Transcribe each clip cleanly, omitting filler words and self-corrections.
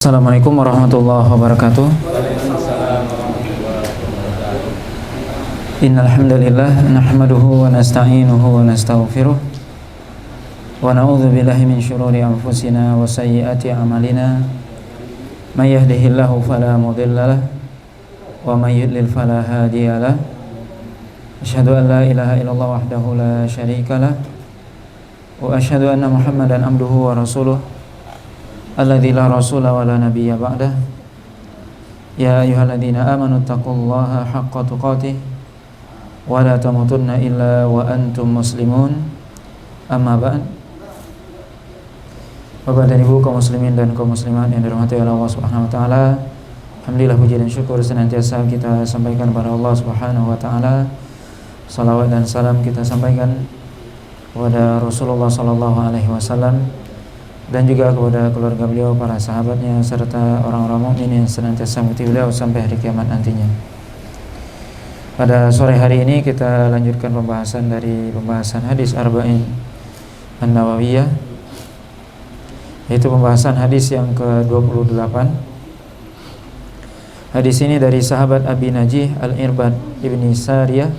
Assalamualaikum warahmatullahi wabarakatuh. Innal hamdalillah nahmaduhu wa nasta'inuhu wa nastaghfiruh wa na'udzu billahi min syururi anfusina wa sayyiati a'malina. May yahdihillahu fala mudilla lahu wa may yudlil fala hadiya lahu. Asyhadu an la ilaha illallah wahdahu la syarika lahu wa asyhadu anna Muhammadan abduhu wa rasuluh alladzi la rasula wa la nabiyya ba'dah. Ya ayyuhalladzina amanu taqullaha haqqa tuqatih wa la tamutunna illa wa antum muslimun. Amma ba'd. Bapak dan Ibu kaum muslimin dan kaum muslimat yang dirahmati oleh Allah Subhanahu wa taala, alhamdulillah puji dan syukur senantiasa kita sampaikan kepada Allah Subhanahu wa taala. Salawat dan salam kita sampaikan kepada Rasulullah sallallahu alaihi wasallam dan juga kepada keluarga beliau, para sahabatnya, serta orang-orang mukmin yang senantiasa mengikuti beliau sampai hari kiamat nantinya. Pada sore hari ini kita lanjutkan pembahasan dari pembahasan hadis Arba'in An-Nawawiyah, yaitu pembahasan hadis yang ke-28. Hadis ini dari sahabat Abi Najih Al-Irbad ibni Sariyah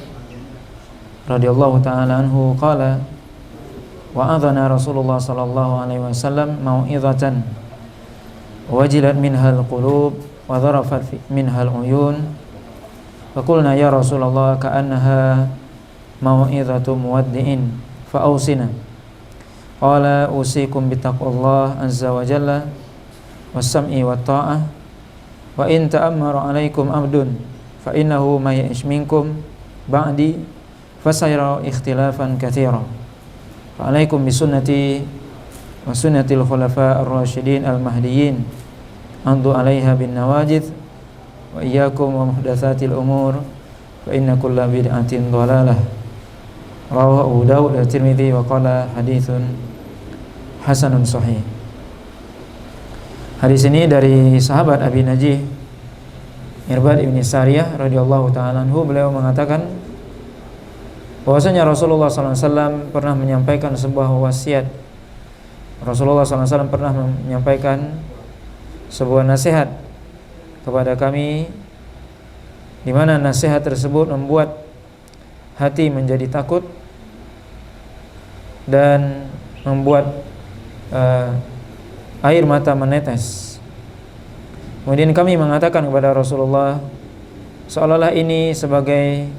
radhiyallahu ta'ala anhu qala wa'adhana Rasulullah sallallahu alaihi wasallam mau'izatan wajilat minhal qulub wa dharafat minhal uyun faqulna ya Rasulullah ka'annaha mau'izatu muwaddi'in fa'ausina qala usikum bitaqwallah azza wa jalla was-sam'i wat ta'ah wa in ta'ammara alaikum abdun fa innahu may ya'ish minkum ba'di fasayara ikhtilafan katsira. Alaikum bisunnati wa sunnatil khulafa ar-rasyidin al-mahdiyyin andu 'alaiha bin nawajidh wa iyyakum wa muhdatsatil umur fa inna kulla bid'atin dhalalah. Rawahu Abu Dawud dan Tirmidzi wa qala haditsun hasanun sahih. Hadis ini dari sahabat Abi Najih Irbad ibni Sariyah radhiyallahu ta'ala anhu, beliau mengatakan bahwasanya Rasulullah SAW pernah menyampaikan sebuah wasiat. Rasulullah SAW pernah menyampaikan sebuah nasihat kepada kami, di mana nasihat tersebut membuat hati menjadi takut dan membuat air mata menetes. Kemudian kami mengatakan kepada Rasulullah, seolah-olah ini sebagai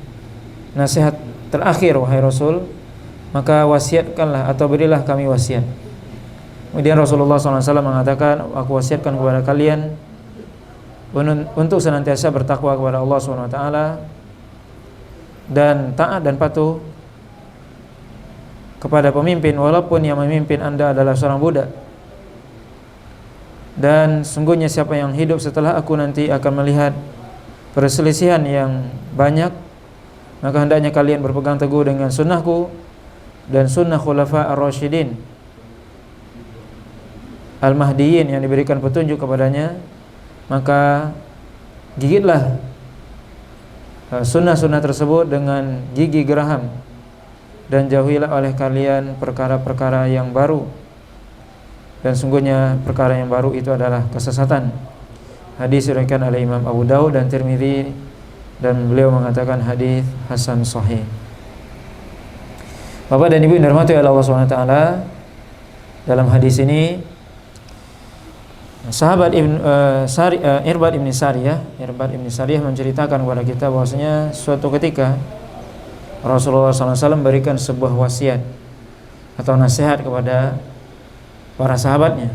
nasihat terakhir wahai Rasul, maka wasiatkanlah atau berilah kami wasiat. Kemudian Rasulullah SAW mengatakan, aku wasiatkan kepada kalian untuk senantiasa bertakwa kepada Allah SWT dan taat dan patuh kepada pemimpin walaupun yang memimpin anda adalah seorang budak. Dan sungguhnya siapa yang hidup setelah aku nanti akan melihat perselisihan yang banyak, maka hendaknya kalian berpegang teguh dengan sunnahku dan sunnah khulafa ar-rasyidin al-mahdiyyin yang diberikan petunjuk kepadanya. Maka gigitlah sunnah-sunnah tersebut dengan gigi geraham dan jauhilah oleh kalian perkara-perkara yang baru, dan sungguhnya perkara yang baru itu adalah kesesatan. Hadis diriwayatkan oleh Imam Abu Dawud dan Tirmidzi, dan beliau mengatakan hadis hasan sahih. Bapak dan Ibu yang dirahmati oleh Allah SWT, dalam hadis ini sahabat Irbad ibni Sariyah menceritakan kepada kita bahwasanya suatu ketika Rasulullah SAW memberikan sebuah wasiat atau nasihat kepada para sahabatnya,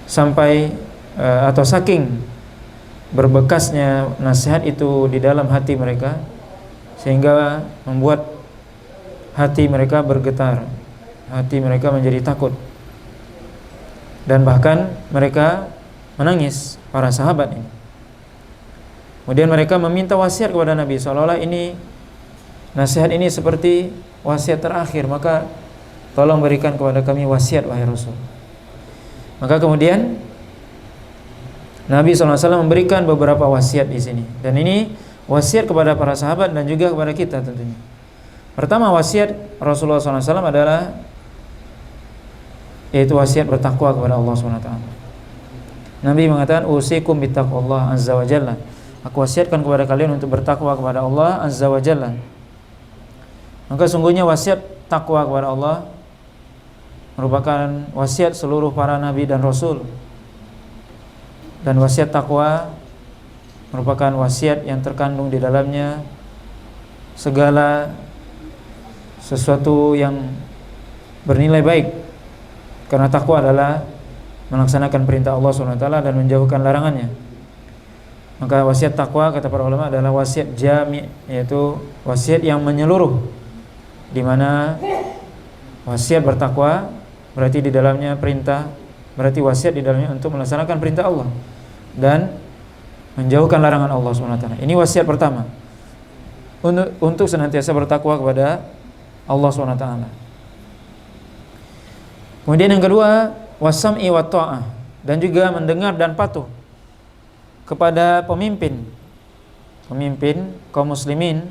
sampai atau saking berbekasnya nasihat itu di dalam hati mereka, sehingga membuat hati mereka bergetar, hati mereka menjadi takut, dan bahkan mereka menangis, para sahabat ini. Kemudian mereka meminta wasiat kepada Nabi, seolah-olah ini nasihat ini seperti wasiat terakhir, maka tolong berikan kepada kami wasiat wahai Rasul. Maka kemudian Nabi SAW memberikan beberapa wasiat di sini, dan ini wasiat kepada para sahabat dan juga kepada kita tentunya. Pertama, wasiat Rasulullah SAW adalah yaitu wasiat bertakwa kepada Allah Subhanahu wa taala. Nabi mengatakan usikum bittaqwallah azza wa jalla. Aku wasiatkan kepada kalian untuk bertakwa kepada Allah azza wa jalla. Maka sungguhnya wasiat takwa kepada Allah merupakan wasiat seluruh para nabi dan rasul. Dan wasiat takwa merupakan wasiat yang terkandung di dalamnya segala sesuatu yang bernilai baik. Karena takwa adalah melaksanakan perintah Allah SWT dan menjauhkan larangannya. Maka wasiat takwa kata para ulama adalah wasiat jami', yaitu wasiat yang menyeluruh, di mana wasiat bertakwa berarti di dalamnya perintah, berarti wasiat di dalamnya untuk melaksanakan perintah Allah dan menjauhkan larangan Allah SWT. Ini wasiat pertama, untuk senantiasa bertakwa kepada Allah SWT. Kemudian yang kedua, wasam'i wa ta'ah, dan juga mendengar dan patuh kepada pemimpin kaum muslimin.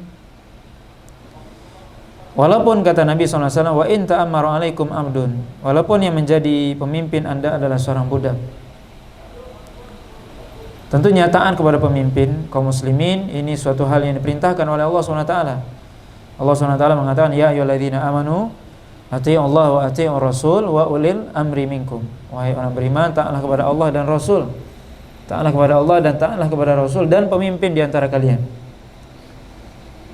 Walaupun kata Nabi SAW, wa in ta'ammaru alaikum abdun, walaupun yang menjadi pemimpin anda adalah seorang budak. Tentunya taat kepada pemimpin kaum muslimin ini suatu hal yang diperintahkan oleh Allah SWT. Allah SWT mengatakan, ya ayyuhalladzina amanu atii'u Allah wa atii'u Rasul wa ulil amri minkum. Wahai orang beriman, taatlah kepada Allah dan Rasul. Taatlah kepada Allah dan taatlah kepada Rasul dan pemimpin di antara kalian.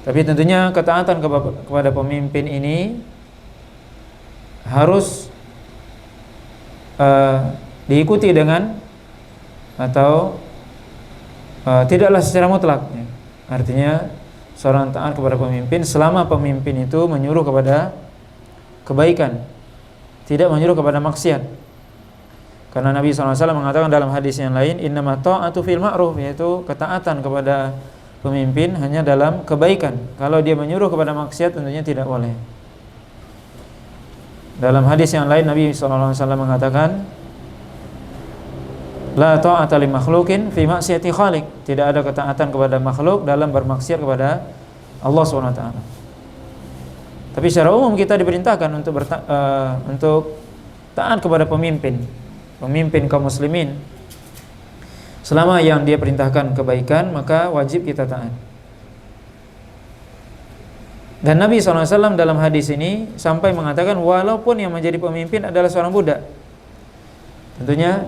Tapi tentunya ketaatan kepada pemimpin ini harus diikuti dengan atau tidaklah secara mutlak. Artinya seorang taat kepada pemimpin selama pemimpin itu menyuruh kepada kebaikan, tidak menyuruh kepada maksiat. Karena Nabi SAW mengatakan dalam hadis yang lain, innama ta'atu fil ma'ruf, yaitu ketaatan kepada pemimpin hanya dalam kebaikan. Kalau dia menyuruh kepada maksiat tentunya tidak boleh. Dalam hadis yang lain Nabi SAW mengatakan, la ta'ata li makhlukin fi maksiati khaliq, tidak ada ketaatan kepada makhluk dalam bermaksiat kepada Allah SWT. Tapi secara umum kita diperintahkan untuk taat kepada pemimpin kaum muslimin. Selama yang dia perintahkan kebaikan, maka wajib kita taat. Dan Nabi SAW dalam hadis ini sampai mengatakan walaupun yang menjadi pemimpin adalah seorang budak. Tentunya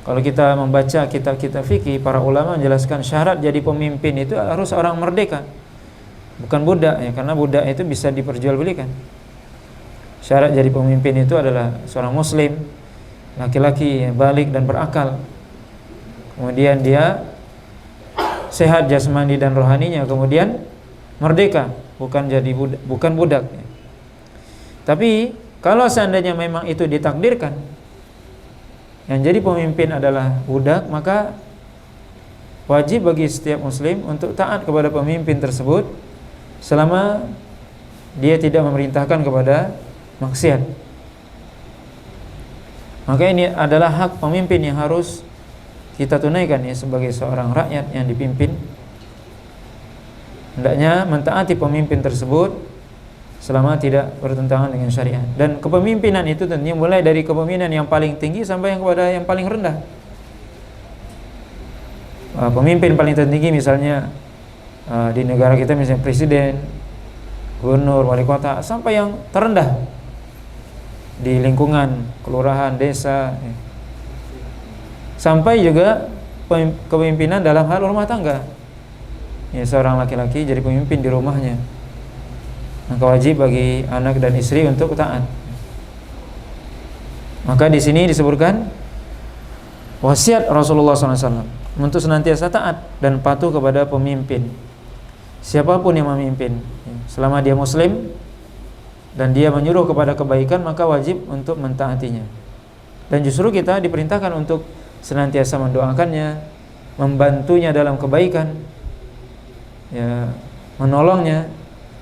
kalau kita membaca kitab-kitab fikih, para ulama menjelaskan syarat jadi pemimpin itu harus orang merdeka, bukan budak ya, karena budak itu bisa diperjualbelikan. Syarat jadi pemimpin itu adalah seorang muslim, laki-laki balik dan berakal. Kemudian dia sehat jasmani dan rohaninya, kemudian merdeka, bukan jadi budak, bukan budak. Tapi kalau seandainya memang itu ditakdirkan yang jadi pemimpin adalah budak, maka wajib bagi setiap muslim untuk taat kepada pemimpin tersebut selama dia tidak memerintahkan kepada maksiat. Maka ini adalah hak pemimpin yang harus kita tunaikan ya, sebagai seorang rakyat yang dipimpin. Hendaknya mentaati pemimpin tersebut selama tidak bertentangan dengan syariat. Dan kepemimpinan itu tentunya mulai dari kepemimpinan yang paling tinggi sampai yang kepada yang paling rendah. Pemimpin paling tertinggi misalnya di negara kita misalnya presiden, gubernur, wali kota, sampai yang terendah di lingkungan kelurahan, desa, sampai juga kepemimpinan dalam hal rumah tangga. Ya, seorang laki-laki jadi pemimpin di rumahnya, maka wajib bagi anak dan istri untuk taat. Maka di sini disebutkan wasiat Rasulullah SAW untuk senantiasa taat dan patuh kepada pemimpin, siapapun yang memimpin, selama dia muslim dan dia menyuruh kepada kebaikan, maka wajib untuk mentaatinya. Dan justru kita diperintahkan untuk senantiasa mendoakannya, membantunya dalam kebaikan, ya, menolongnya.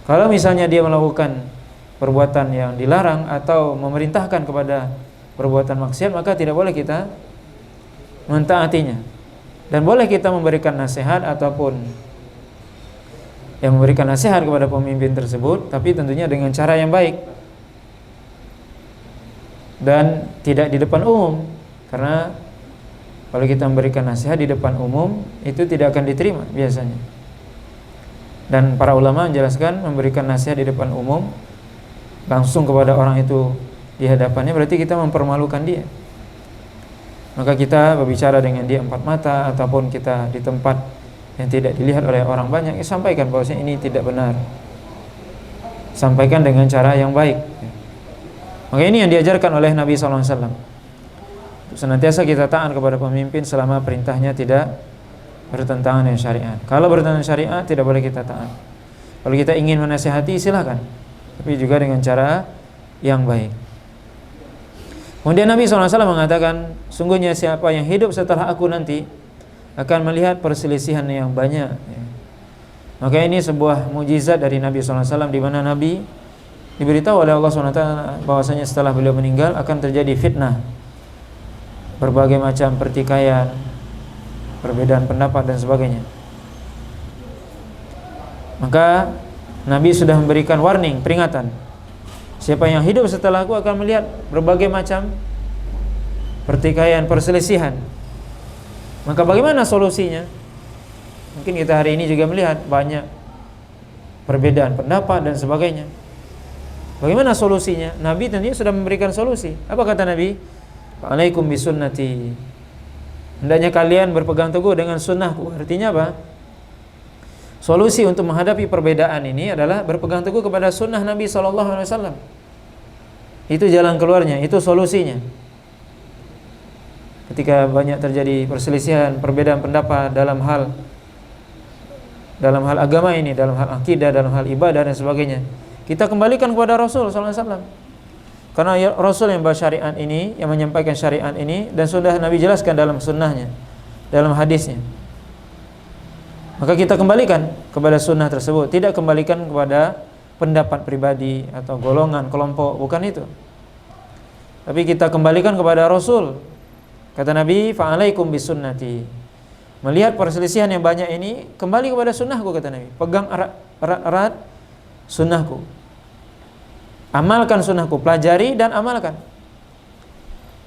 Kalau misalnya dia melakukan perbuatan yang dilarang atau memerintahkan kepada perbuatan maksiat, maka tidak boleh kita mentaatinya. Dan boleh kita memberikan nasihat ataupun yang memberikan nasihat kepada pemimpin tersebut, tapi tentunya dengan cara yang baik. dan tidak di depan umum, karena kalau kita memberikan nasihat di depan umum itu tidak akan diterima biasanya. Dan para ulama menjelaskan memberikan nasihat di depan umum langsung kepada orang itu di hadapannya berarti kita mempermalukan dia. Maka kita berbicara dengan dia empat mata ataupun kita di tempat yang tidak dilihat oleh orang banyak, sampaikan bahwasanya ini tidak benar. Sampaikan dengan cara yang baik. Maka ini yang diajarkan oleh Nabi SAW. Senantiasa kita taat kepada pemimpin selama perintahnya tidak bertentangan dengan syariat. Kalau bertentangan dengan syariat tidak boleh kita taat. Kalau kita ingin menasihati silakan, tapi juga dengan cara yang baik. Kemudian Nabi SAW mengatakan, sungguhnya siapa yang hidup setelah aku nanti akan melihat perselisihan yang banyak. Maka ini sebuah mukjizat dari Nabi SAW, di mana Nabi diberitahu oleh Allah SWT bahwasanya setelah beliau meninggal akan terjadi fitnah, berbagai macam pertikaian, perbedaan pendapat dan sebagainya. Maka Nabi sudah memberikan warning, peringatan. Siapa yang hidup setelah aku akan melihat berbagai macam pertikaian, perselisihan. Maka bagaimana solusinya? Mungkin kita hari ini juga melihat banyak perbedaan pendapat dan sebagainya. Bagaimana solusinya? Nabi tentunya sudah memberikan solusi. Apa kata Nabi? Alaikum bisunnati. Hendaknya kalian berpegang teguh dengan sunnahku. Artinya apa? Solusi untuk menghadapi perbedaan ini adalah berpegang teguh kepada sunnah Nabi SAW. Itu jalan keluarnya, itu solusinya. Ketika banyak terjadi perselisihan, perbedaan pendapat dalam hal agama ini, dalam hal akidah, dalam hal ibadah dan sebagainya, kita kembalikan kepada Rasul SAW. Karena Rasul yang membawa syariat ini, yang menyampaikan syariat ini, dan sudah Nabi jelaskan dalam sunnahnya, dalam hadisnya. Maka kita kembalikan kepada sunnah tersebut, tidak kembalikan kepada pendapat pribadi atau golongan, kelompok, bukan itu. Tapi kita kembalikan kepada Rasul. Kata Nabi, fa'alaikum bisunnati. Melihat perselisihan yang banyak ini, kembali kepada sunnahku, kata Nabi. Pegang erat sunnahku. Amalkan sunnahku, pelajari dan amalkan.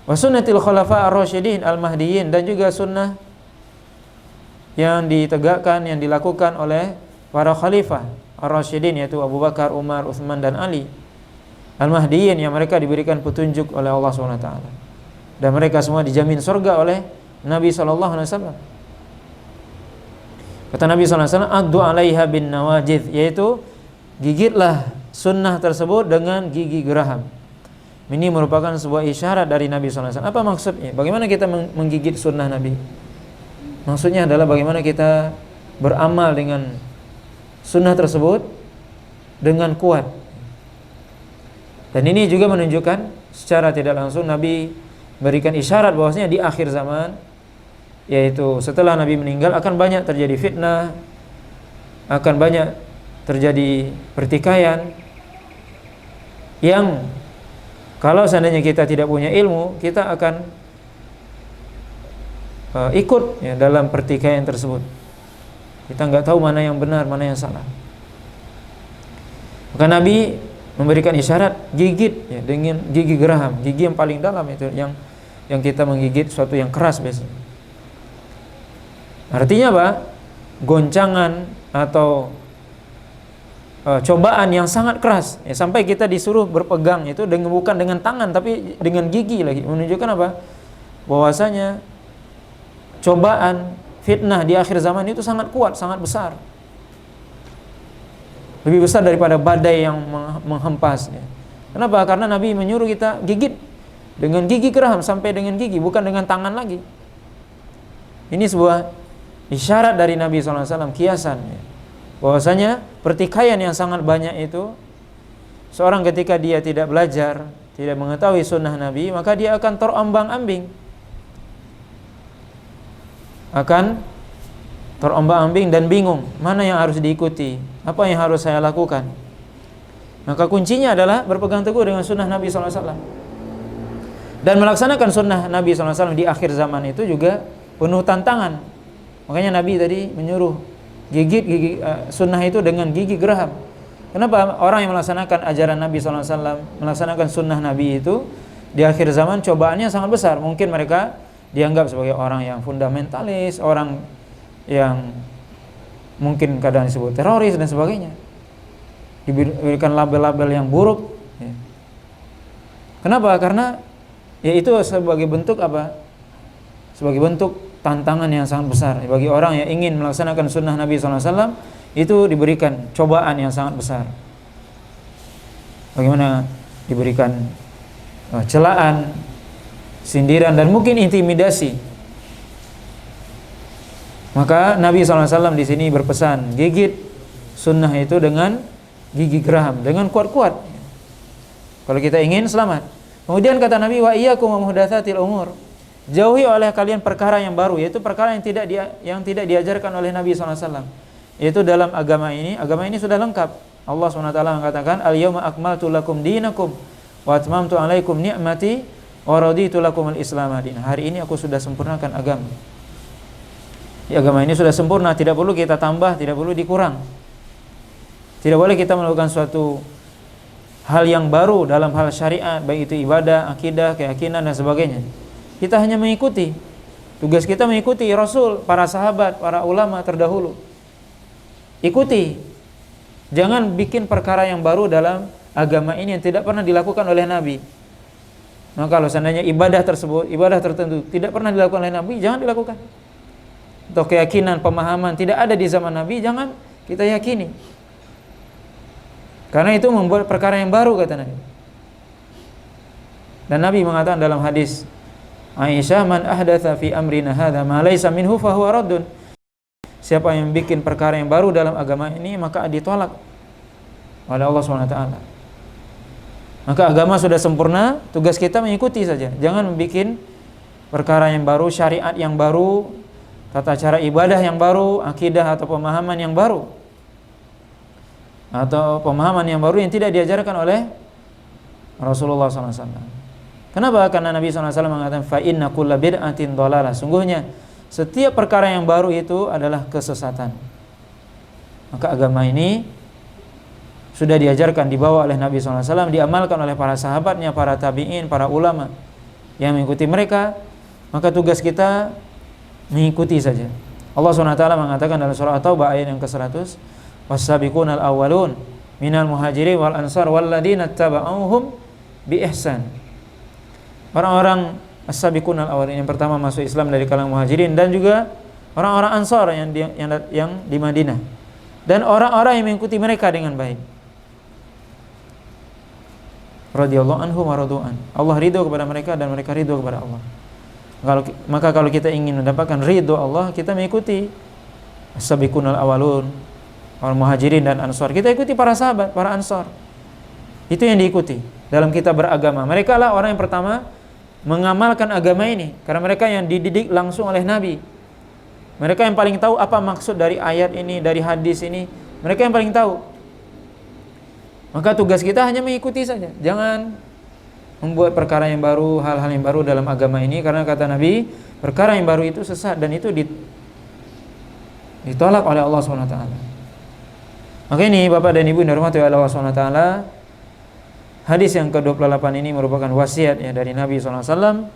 Wa sunnatil khulafa ar-rasyidin al-mahdiyyin, dan juga sunnah yang ditegakkan, yang dilakukan oleh para khalifah ar-rasyidin, yaitu Abu Bakar, Umar, Utsman dan Ali, al-mahdiyyin, yang mereka diberikan petunjuk oleh Allah SWT, dan mereka semua dijamin surga oleh Nabi SAW. Kata Nabi SAW, addu alaiha bin nawajid, yaitu gigitlah sunnah tersebut dengan gigi geraham. Ini merupakan sebuah isyarat dari Nabi SAW. Apa maksudnya? Bagaimana kita menggigit sunnah Nabi? Maksudnya adalah bagaimana kita beramal dengan sunnah tersebut dengan kuat. Dan ini juga menunjukkan secara tidak langsung Nabi berikan isyarat bahwasanya di akhir zaman, yaitu setelah Nabi meninggal, akan banyak terjadi fitnah, akan banyak terjadi pertikaian yang kalau seandainya kita tidak punya ilmu, kita akan ikut ya, dalam pertikaian tersebut. Kita nggak tahu mana yang benar, mana yang salah. Maka Nabi memberikan isyarat gigit ya, dengan gigi geraham, gigi yang paling dalam itu, yang kita menggigit sesuatu yang keras biasanya. Artinya apa? Goncangan atau cobaan yang sangat keras ya, sampai kita disuruh berpegang itu bukan dengan tangan tapi dengan gigi lagi, menunjukkan apa? Bahwasanya cobaan, fitnah di akhir zaman itu sangat kuat, sangat besar, lebih besar daripada badai yang menghempas ya. Kenapa? Karena Nabi menyuruh kita gigit dengan gigi geraham, sampai dengan gigi, bukan dengan tangan lagi. Ini sebuah isyarat dari Nabi SAW, kiasan ya, bahwasanya pertikaian yang sangat banyak itu, seorang ketika dia tidak belajar, tidak mengetahui sunnah Nabi, maka dia akan terombang-ambing, dan bingung mana yang harus diikuti, apa yang harus saya lakukan. Maka kuncinya adalah berpegang teguh dengan sunnah Nabi SAW dan melaksanakan sunnah Nabi SAW di akhir zaman itu juga penuh tantangan. Makanya Nabi tadi menyuruh gigit gigi sunnah itu dengan gigi geraham. Kenapa? Orang yang melaksanakan ajaran Nabi SAW, melaksanakan sunnah Nabi itu di akhir zaman cobaannya sangat besar. Mungkin mereka dianggap sebagai orang yang fundamentalis, orang yang mungkin kadang disebut teroris dan sebagainya, diberikan label-label yang buruk. Kenapa? Karena ya itu sebagai bentuk apa? Sebagai bentuk tantangan yang sangat besar bagi orang yang ingin melaksanakan sunnah Nabi SAW. Itu diberikan cobaan yang sangat besar. Bagaimana diberikan celaan, sindiran, dan mungkin intimidasi. Maka Nabi SAW di sini berpesan, gigit sunnah itu dengan gigi geraham, dengan kuat-kuat. Kalau kita ingin selamat. Kemudian kata Nabi, wa iyyakum wa muhdatsatil umur. Jauhi oleh kalian perkara yang baru, yaitu perkara yang tidak diajarkan oleh Nabi SAW. Yaitu dalam agama ini sudah lengkap. Allah SWT mengatakan, al-yawma akmaltu lakum dinakum wa atmamtu alaikum ni'mati wa raditu lakum al-islam madinah. Hari ini aku sudah sempurnakan agama. Agama ini sudah sempurna, tidak perlu kita tambah, tidak perlu dikurang. Tidak boleh kita melakukan suatu hal yang baru dalam hal syariat, baik itu ibadah, akidah, keyakinan dan sebagainya. Kita hanya mengikuti. Tugas kita mengikuti Rasul, para sahabat, para ulama terdahulu. Ikuti. Jangan bikin perkara yang baru dalam agama ini yang tidak pernah dilakukan oleh Nabi. Nah, kalau seandainya ibadah tersebut, ibadah tertentu tidak pernah dilakukan oleh Nabi, jangan dilakukan. Atau keyakinan, pemahaman tidak ada di zaman Nabi, jangan kita yakini. Karena itu membuat perkara yang baru, kata Nabi. Dan Nabi mengatakan dalam hadis Aisyah, man ahdatsa fi amrina hadza ma laysa minhu fa huwa raddun. Siapa yang bikin perkara yang baru dalam agama ini, maka ditolak oleh Allah SWT. Maka agama sudah sempurna, tugas kita mengikuti saja. Jangan membuat perkara yang baru, syariat yang baru, tata cara ibadah yang baru, akidah atau pemahaman yang baru, atau pemahaman yang baru yang tidak diajarkan oleh Rasulullah SAW. Kenapa? Karena Nabi SAW mengatakan, fa inna kulla bid'atin dhalalah. Sungguhnya setiap perkara yang baru itu adalah kesesatan. Maka agama ini sudah diajarkan, dibawa oleh Nabi SAW, diamalkan oleh para sahabatnya, para tabi'in, para ulama yang mengikuti mereka. Maka tugas kita mengikuti saja. Allah SWT mengatakan dalam surah At-Taubah ayat yang ke-100, was-sabiqunal awwalun minal muhajirin wal ansar walladzina ittaba'uuhum bi ihsan. Orang-orang as-sabiqunal awwalin yang pertama masuk Islam dari kalangan muhajirin, dan juga orang-orang ansar yang di Madinah, dan orang-orang yang mengikuti mereka dengan baik. Radhiyallahu anhum wa radu'an. Allah ridho kepada mereka dan mereka ridho kepada Allah. Maka kalau kita ingin mendapatkan ridho Allah, kita mengikuti as-sabiqunal awwalun, orang muhajirin dan ansar. Kita ikuti para sahabat, para ansar. Itu yang diikuti dalam kita beragama. Mereka lah orang yang pertama mengamalkan agama ini, karena mereka yang dididik langsung oleh Nabi. Mereka yang paling tahu apa maksud dari ayat ini, dari hadis ini. Mereka yang paling tahu. Maka tugas kita hanya mengikuti saja. Jangan membuat perkara yang baru, hal-hal yang baru dalam agama ini, karena kata Nabi, perkara yang baru itu sesat dan itu ditolak oleh Allah SWT. Maka ini Bapak dan Ibu yang dirahmati oleh Allah SWT, hadis yang ke-28 ini merupakan wasiat ya dari Nabi SAW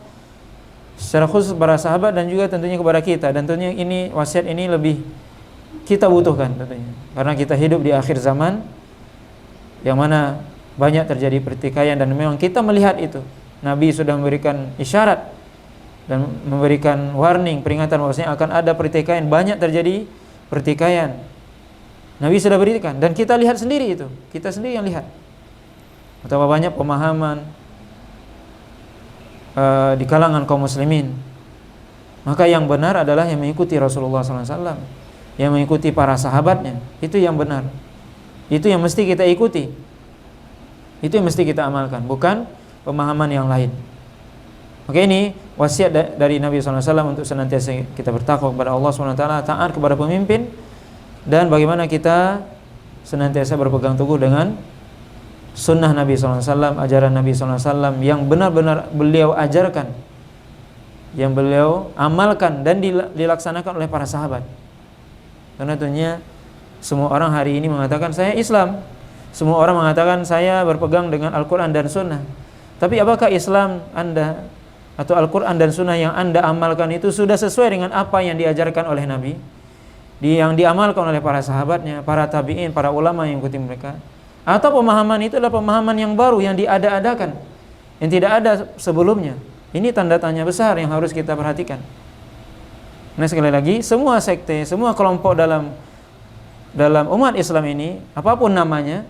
secara khusus para sahabat dan juga tentunya kepada kita. Dan tentunya ini wasiat ini lebih kita butuhkan tentunya, karena kita hidup di akhir zaman yang mana banyak terjadi pertikaian, dan memang kita melihat itu. Nabi sudah memberikan isyarat dan memberikan warning, peringatan bahwasanya akan ada pertikaian, banyak terjadi pertikaian. Nabi sudah berikan dan kita lihat sendiri itu. Kita sendiri yang lihat. Betapa banyak pemahaman di kalangan kaum muslimin. Maka yang benar adalah yang mengikuti Rasulullah SAW, yang mengikuti para sahabatnya. Itu yang benar. Itu yang mesti kita ikuti. Itu yang mesti kita amalkan, bukan pemahaman yang lain. Maka ini wasiat dari Nabi SAW untuk senantiasa kita bertakwa kepada Allah SWT, taat kepada pemimpin, dan bagaimana kita senantiasa berpegang teguh dengan sunnah Nabi SAW, ajaran Nabi SAW yang benar-benar beliau ajarkan, yang beliau amalkan dan dilaksanakan oleh para sahabat. Karena tentunya semua orang hari ini mengatakan saya Islam, semua orang mengatakan saya berpegang dengan Al-Quran dan Sunnah. Tapi apakah Islam Anda atau Al-Quran dan Sunnah yang Anda amalkan itu sudah sesuai dengan apa yang diajarkan oleh Nabi, yang diamalkan oleh para sahabatnya, para tabi'in, para ulama yang ikuti mereka? Atau pemahaman itu adalah pemahaman yang baru, yang diada-adakan, yang tidak ada sebelumnya? Ini tanda tanya besar yang harus kita perhatikan. Nah, sekali lagi, semua sekte, semua kelompok dalam umat Islam ini, apapun namanya,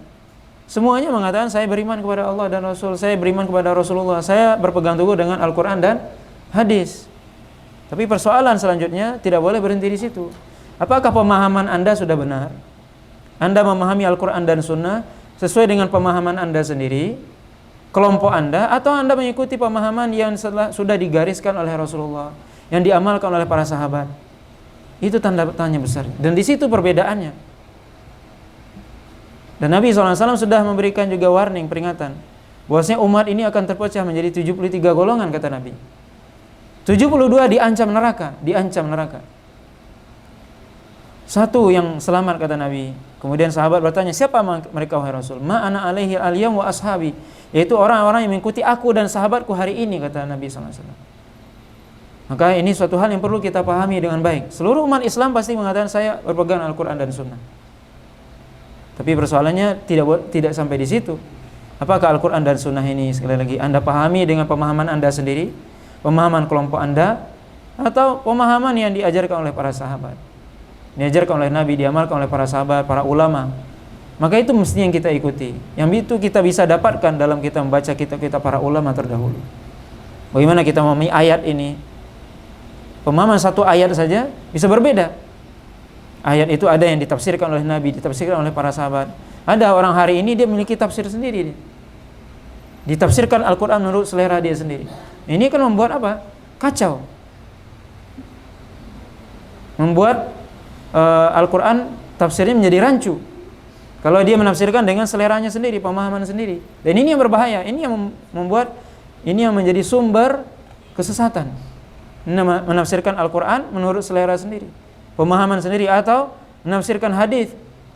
semuanya mengatakan saya beriman kepada Allah dan Rasul, saya beriman kepada Rasulullah, saya berpegang teguh dengan Al-Quran dan hadis. Tapi persoalan selanjutnya tidak boleh berhenti di situ. Apakah pemahaman Anda sudah benar? Anda memahami Al-Quran dan Sunnah sesuai dengan pemahaman Anda sendiri, kelompok Anda, atau Anda mengikuti pemahaman yang sudah digariskan oleh Rasulullah, yang diamalkan oleh para sahabat? Itu tanda tanya besar. Dan di situ perbedaannya. Dan Nabi SAW sudah memberikan juga warning, peringatan, bahwasanya umat ini akan terpecah menjadi 73 golongan, kata Nabi. 72 diancam neraka. Satu yang selamat, kata Nabi. Kemudian sahabat bertanya, siapa mereka wahai Rasul? Ma ana alaihi al-yawm wa ashabi, yaitu orang-orang yang mengikuti aku dan sahabatku hari ini, kata Nabi SAW. Maka ini suatu hal yang perlu kita pahami dengan baik. Seluruh umat Islam pasti mengatakan saya berpegang Al-Quran dan Sunnah. Tapi persoalannya tidak sampai di situ. Apakah Al-Quran dan Sunnah ini, sekali lagi, Anda pahami dengan pemahaman Anda sendiri, pemahaman kelompok Anda, atau pemahaman yang diajarkan oleh para sahabat, diajarkan oleh Nabi, diamalkan oleh para sahabat, para ulama? Maka itu mesti yang kita ikuti. Yang itu kita bisa dapatkan dalam kita membaca kitab-kitab para ulama terdahulu. Bagaimana kita memahami ayat ini? Pemahaman satu ayat saja bisa berbeda. Ayat itu ada yang ditafsirkan oleh Nabi, ditafsirkan oleh para sahabat. Ada orang hari ini dia memiliki tafsir sendiri, ditafsirkan Al-Quran menurut selera dia sendiri. Ini kan membuat apa? Kacau. Membuat Al-Quran tafsirnya menjadi rancu. Kalau dia menafsirkan dengan seleranya sendiri, pemahaman sendiri. Dan ini yang berbahaya. Ini yang membuat, ini yang menjadi sumber kesesatan. Menafsirkan Al-Quran menurut selera sendiri, pemahaman sendiri, atau menafsirkan hadis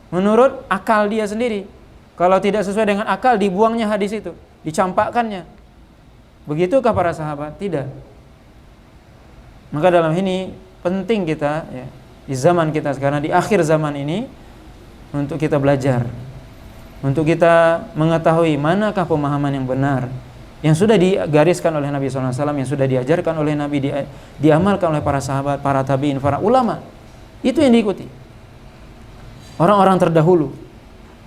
menurut akal dia sendiri. Kalau tidak sesuai dengan akal, dibuangnya hadis itu, dicampakkannya. Begitukah para sahabat? Tidak. Maka dalam ini penting kita, ya, di zaman kita sekarang, di akhir zaman ini, untuk kita belajar, untuk kita mengetahui manakah pemahaman yang benar, yang sudah digariskan oleh Nabi SAW, yang sudah diajarkan oleh Nabi, diamalkan oleh para sahabat, para tabi'in, para ulama. Itu yang diikuti. Orang-orang terdahulu,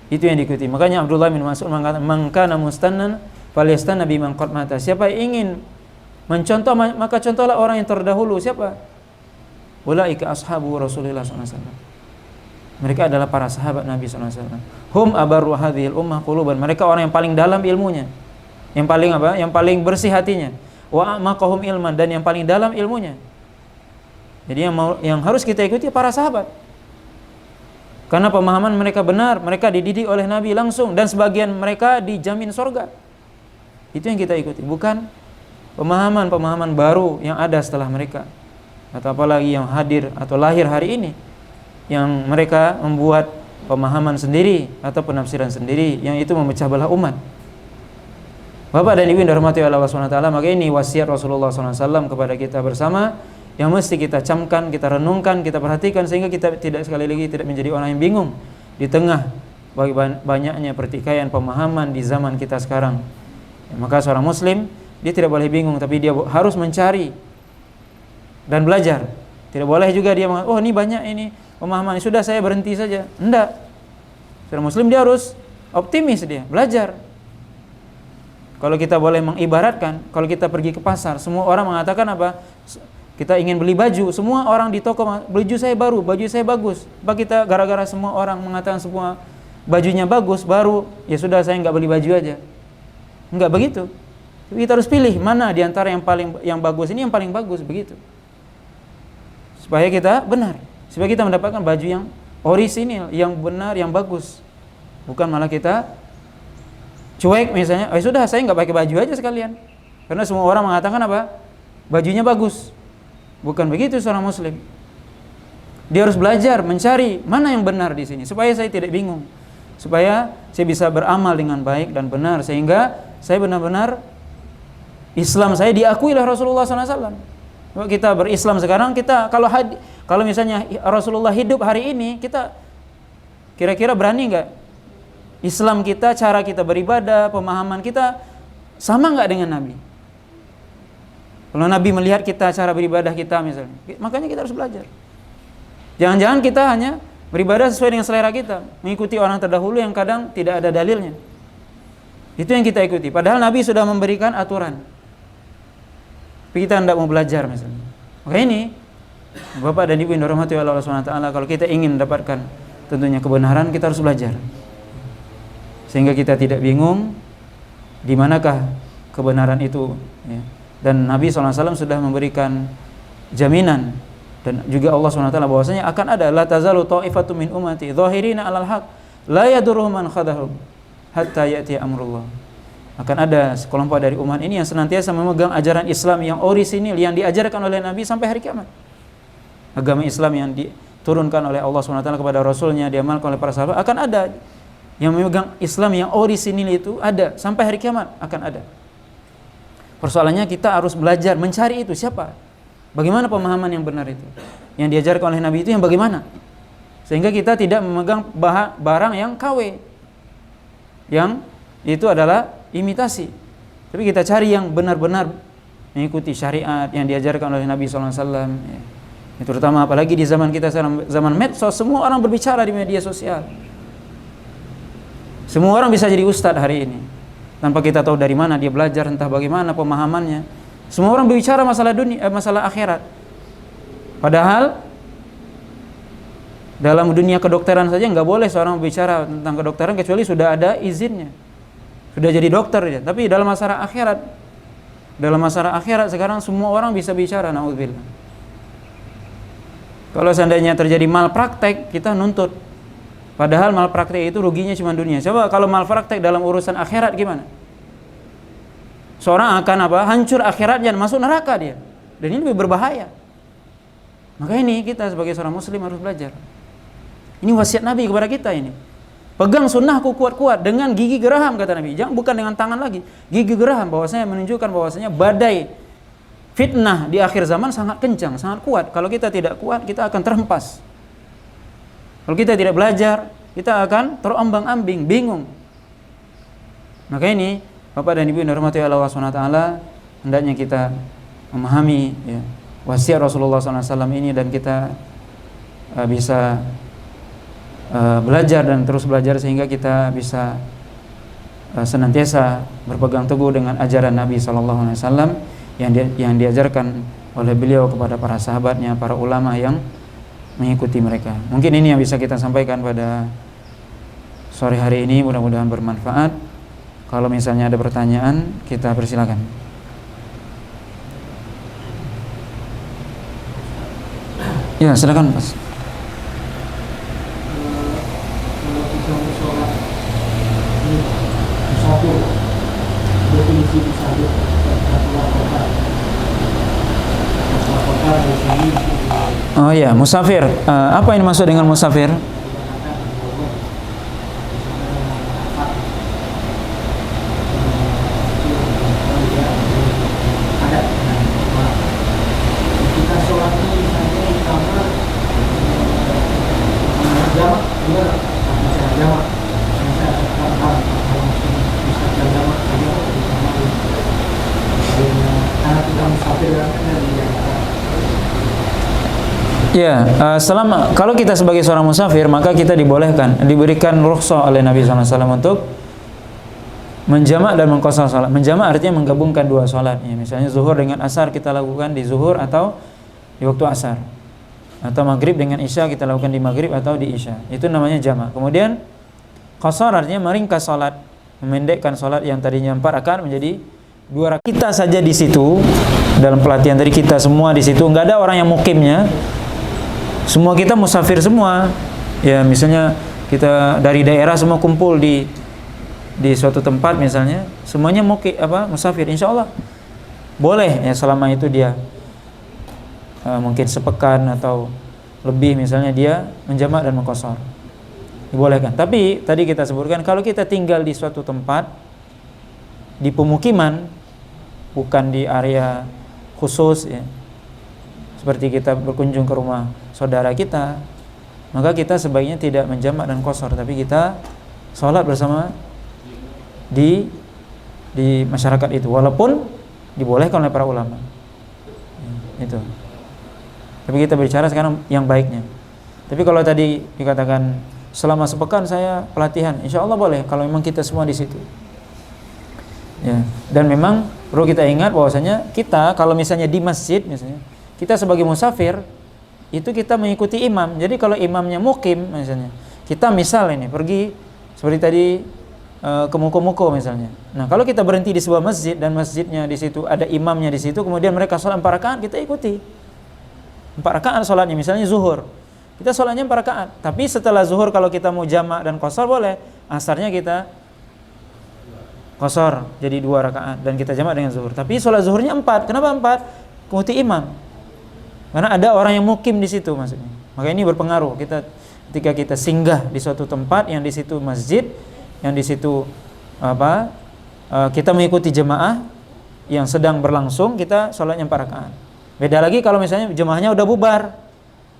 itu yang diikuti. Makanya Abdullah bin Mas'ud mengatakan, "Man kana mustannan falyastanna biman qad mata." Siapa yang ingin mencontoh, maka contohlah orang yang terdahulu. Siapa? Ulaika ashabu Rasulullah SAW. Mereka adalah para sahabat Nabi SAW. Hum abarru hadhil ummah quluban. Mereka orang yang paling dalam ilmunya, yang paling apa? Yang paling bersih hatinya. Wa a'maqahum ilman, dan yang paling dalam ilmunya. Jadi yang harus kita ikuti para sahabat. Karena pemahaman mereka benar, mereka dididik oleh Nabi langsung, dan sebagian mereka dijamin surga. Itu yang kita ikuti, bukan pemahaman-pemahaman baru yang ada setelah mereka, atau apalagi yang hadir atau lahir hari ini, yang mereka membuat pemahaman sendiri atau penafsiran sendiri, yang itu memecah belah umat. Bapak dan Ibu yang dirahmati Allah SWT, maka ini wasiat Rasulullah SAW kepada kita bersama, yang mesti kita camkan, kita renungkan, kita perhatikan, sehingga kita tidak, sekali lagi, tidak menjadi orang yang bingung di tengah banyaknya pertikaian pemahaman di zaman kita sekarang. Ya, maka seorang muslim, dia tidak boleh bingung, tapi dia harus mencari dan belajar. Tidak boleh juga dia mengatakan, oh ini banyak ini pemahaman, sudah saya berhenti saja. Enggak. Seorang muslim dia harus optimis, dia belajar. Kalau kita boleh mengibaratkan, kalau kita pergi ke pasar, semua orang mengatakan apa? Kita ingin beli baju, semua orang di toko, baju saya baru, baju saya bagus. Apa kita gara-gara semua orang mengatakan semua bajunya bagus, baru, ya sudah saya nggak beli baju aja. Enggak begitu. Kita harus pilih mana di antara yang bagus ini yang paling bagus, begitu. Supaya kita benar, supaya kita mendapatkan baju yang orisinil, yang benar, yang bagus. Bukan malah kita cuek misalnya, oh sudah saya nggak pakai baju aja sekalian. Karena semua orang mengatakan apa? Bajunya bagus. Bukan begitu seorang muslim. Dia harus belajar, mencari mana yang benar di sini, supaya saya tidak bingung, supaya saya bisa beramal dengan baik dan benar, sehingga saya benar-benar Islam saya diakui oleh Rasulullah SAW. Kita berislam sekarang, kita kalau misalnya Rasulullah hidup hari ini, kita kira-kira berani nggak Islam kita, cara kita beribadah, pemahaman kita sama nggak dengan Nabi? Kalau Nabi melihat kita cara beribadah kita misalnya, makanya kita harus belajar. Jangan-jangan kita hanya beribadah sesuai dengan selera kita, mengikuti orang terdahulu yang kadang tidak ada dalilnya. Itu yang kita ikuti. Padahal Nabi sudah memberikan aturan, tapi kita tidak mau belajar misalnya. Maka ini, Bapak dan Ibu yang dirahmati oleh Allah SWT, kalau kita ingin mendapatkan tentunya kebenaran, kita harus belajar, sehingga kita tidak bingung di manakah kebenaran itu, ya. Dan Nabi SAW sudah memberikan jaminan, dan juga Allah SWT bahwasanya akan ada la tazalu ta'ifatu min ummati zahirina 'alal haq la yadurruhum man khadahum hatta ya'ti amrullah. Akan ada sekelompok dari umat ini yang senantiasa memegang ajaran Islam yang orisinil, yang diajarkan oleh Nabi sampai hari kiamat. Agama Islam yang diturunkan oleh Allah SWT kepada Rasulnya, diamalkan oleh para sahabat, akan ada yang memegang Islam yang orisinil itu, ada sampai hari kiamat akan ada. Persoalannya kita harus belajar mencari itu siapa, bagaimana pemahaman yang benar itu, yang diajarkan oleh Nabi itu yang bagaimana, sehingga kita tidak memegang barang yang KW, yang itu adalah imitasi, tapi kita cari yang benar-benar mengikuti syariat yang diajarkan oleh Nabi SAW. Ya. Terutama apalagi di zaman kita sekarang, zaman medsos, semua orang berbicara di media sosial. Semua orang bisa jadi ustadz hari ini, tanpa kita tahu dari mana dia belajar, entah bagaimana pemahamannya. Semua orang berbicara masalah dunia, masalah akhirat. Padahal dalam dunia kedokteran saja nggak boleh seorang berbicara tentang kedokteran kecuali sudah ada izinnya, sudah jadi dokter ya. Tapi dalam masalah akhirat sekarang semua orang bisa bicara, naudzubillah. Kalau seandainya terjadi malpraktek, kita nuntut. Padahal malpraktek itu ruginya cuma dunia. Coba kalau malpraktek dalam urusan akhirat gimana? Seorang akan hancur akhiratnya, masuk neraka dia. Dan ini lebih berbahaya. Maka ini kita sebagai seorang muslim harus belajar. Ini wasiat Nabi kepada kita ini. Pegang sunnahku kuat-kuat dengan gigi geraham, kata Nabi. Jangan, bukan dengan tangan lagi, gigi geraham, bahwasanya menunjukkan bahwasanya badai fitnah di akhir zaman sangat kencang, sangat kuat. Kalau kita tidak kuat, kita akan terhempas. Kalau kita tidak belajar, kita akan terombang-ambing, bingung. Maka ini, Bapak dan Ibu yang dirahmati Allah SWT, hendaknya kita memahami ya, wasiat Rasulullah SAW ini, dan kita bisa belajar dan terus belajar sehingga kita bisa senantiasa berpegang teguh dengan ajaran Nabi SAW yang diajarkan oleh beliau kepada para sahabatnya, para ulama yang mengikuti mereka. Mungkin ini yang bisa kita sampaikan pada sore hari ini, mudah-mudahan bermanfaat. Kalau misalnya ada pertanyaan, kita persilakan. Ya, silakan Mas. Kalau kita mau sholat musafir, definisi musafir keluar kota dari sini. Oh ya, musafir. Apa yang dimaksud dengan musafir? Ya, kalau kita sebagai seorang musafir, maka kita diberikan rukhsah oleh Nabi SAW untuk menjamak dan mengqashar salat. Menjamak artinya menggabungkan dua salat. Ya, misalnya zuhur dengan asar kita lakukan di zuhur atau di waktu asar, atau maghrib dengan isya kita lakukan di maghrib atau di isya. Itu namanya jamak. Kemudian qashar artinya meringkas salat, memendekkan salat yang tadinya 4 rakaat menjadi 2 rakaat. Kita saja di situ, dalam pelatihan tadi kita semua di situ, nggak ada orang yang mukimnya. Semua kita musafir semua. Ya, misalnya kita dari daerah semua kumpul di suatu tempat misalnya, semuanya musafir, insya Allah boleh ya, selama itu dia mungkin sepekan atau lebih misalnya, dia menjamak dan mengqashar, dibolehkan. Tapi tadi kita sebutkan, kalau kita tinggal di suatu tempat di pemukiman, bukan di area khusus ya, seperti kita berkunjung ke rumah saudara kita, maka kita sebaiknya tidak menjamak dan qashar, tapi kita sholat bersama di masyarakat itu, walaupun dibolehkan oleh para ulama ya, itu. Tapi kita bicara sekarang yang baiknya. Tapi kalau tadi dikatakan selama sepekan saya pelatihan, insya Allah boleh kalau memang kita semua di situ. Ya. Dan memang perlu kita ingat bahwasanya kita kalau misalnya di masjid, misalnya kita sebagai musafir itu kita mengikuti imam. Jadi kalau imamnya mukim misalnya, kita misal ini pergi seperti tadi ke muko-muko misalnya. Nah kalau kita berhenti di sebuah masjid dan masjidnya di situ ada imamnya di situ, kemudian mereka sholat 4 rakaat, kita ikuti 4 rakaat sholatnya, misalnya zuhur. Kita sholatnya 4 rakaat, tapi setelah zuhur kalau kita mau jamak dan qashar boleh. Asarnya kita qashar jadi 2 rakaat dan kita jamak dengan zuhur. Tapi sholat zuhurnya 4. Kenapa 4? Ikuti imam. Karena ada orang yang mukim di situ maksudnya. Maka ini berpengaruh. Ketika kita singgah di suatu tempat yang di situ masjid, yang di situ kita mengikuti jemaah yang sedang berlangsung, kita sholatnya 4 rakaat. Beda lagi kalau misalnya jemaahnya udah bubar.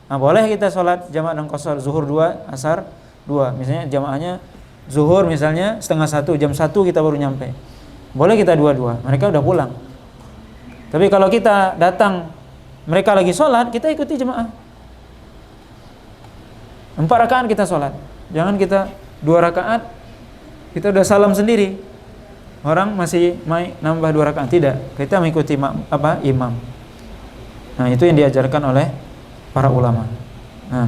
Nah, boleh kita sholat jamak dan qashar, zuhur 2, asar 2. Misalnya jamaahnya zuhur misalnya 12:30, jam 1 kita baru nyampe. Boleh kita 2-2, mereka udah pulang. Tapi kalau kita datang, mereka lagi sholat, kita ikuti jemaah. 4 rakaat kita sholat. Jangan kita 2 rakaat, kita udah salam sendiri. Orang masih nambah 2 rakaat. Tidak, kita mengikuti imam. Nah, itu yang diajarkan oleh para ulama. Nah,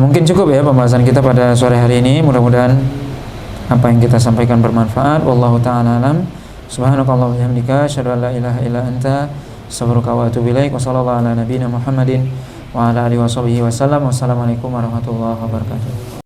mungkin cukup ya pembahasan kita pada sore hari ini. Mudah-mudahan apa yang kita sampaikan bermanfaat. Wallahu ta'ala alam. Subhanakallahumma wa bihamdika asyhadu an la ilaha illa anta astaghfiruka wa atubu ilaik. Wa sallallahu ala nabiyyina Muhammadin wa ala alihi wa sahbihi wasallam. Wassalamualaikum warahmatullahi wabarakatuh.